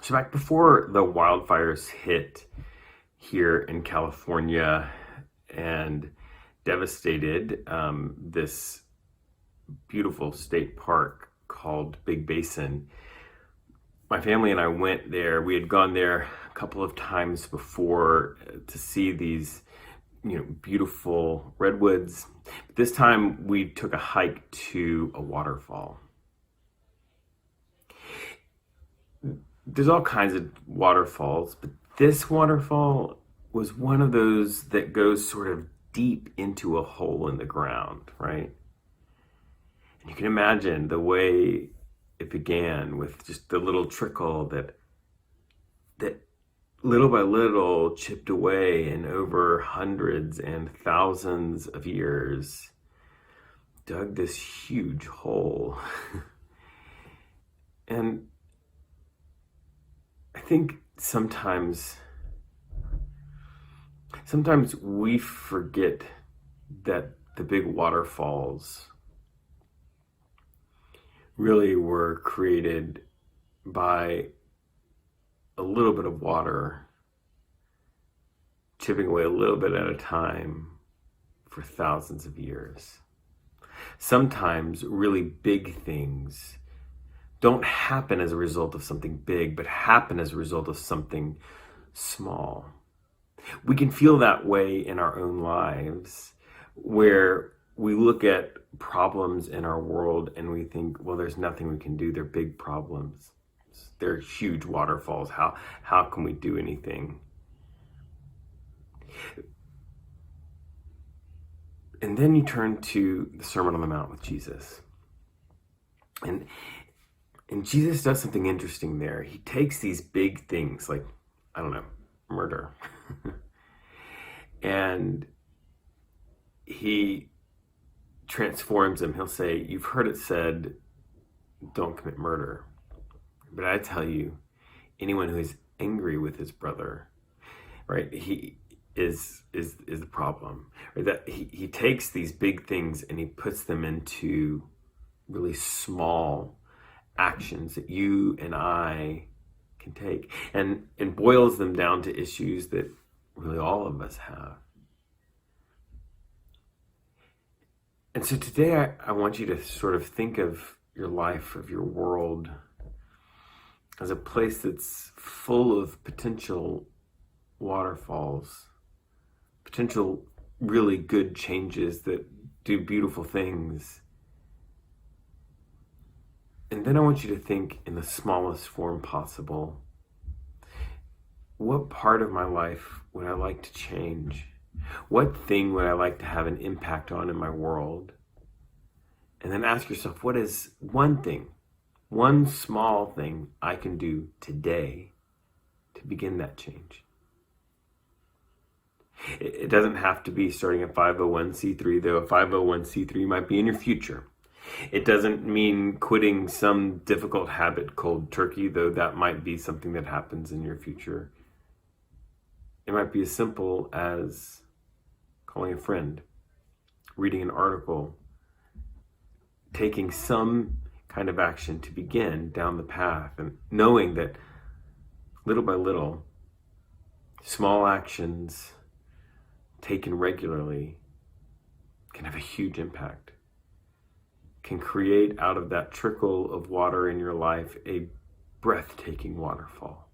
So back before the wildfires hit here in California and devastated this beautiful state park called Big Basin, my family and I went there. We had gone there a couple of times before to see these, beautiful redwoods. This time we took a hike to a waterfall. There's all kinds of waterfalls, but this waterfall was one of those that goes sort of deep into a hole in the ground, right? And you can imagine the way it began with just the little trickle that little by little chipped away, and over hundreds and thousands of years dug this huge hole. And I think sometimes we forget that the big waterfalls really were created by a little bit of water chipping away a little bit at a time for thousands of years. Sometimes really big things don't happen as a result of something big, but happen as a result of something small. We can feel that way in our own lives, where we look at problems in our world and we think, well, there's nothing we can do. They're big problems. They're huge waterfalls. How can we do anything? And then you turn to the Sermon on the Mount with Jesus. And Jesus does something interesting there. He takes these big things like, I don't know, murder. And he transforms them. He'll say, you've heard it said, don't commit murder. But I tell you, anyone who is angry with his brother, right, he is the problem. Right? That he takes these big things and he puts them into really small actions that you and I can take, and boils them down to issues that really all of us have. And so today I want you to sort of think of your life, of your world, as a place that's full of potential waterfalls, potential really good changes that do beautiful things. And then I want you to think in the smallest form possible. What part of my life would I like to change? What thing would I like to have an impact on in my world? And then ask yourself, what is one thing, one small thing I can do today to begin that change? It doesn't have to be starting a 501c3, though a 501c3 might be in your future. It doesn't mean quitting some difficult habit cold turkey, though that might be something that happens in your future. It might be as simple as calling a friend, reading an article, taking some kind of action to begin down the path, and knowing that little by little, small actions taken regularly can have a huge impact, can create out of that trickle of water in your life a breathtaking waterfall.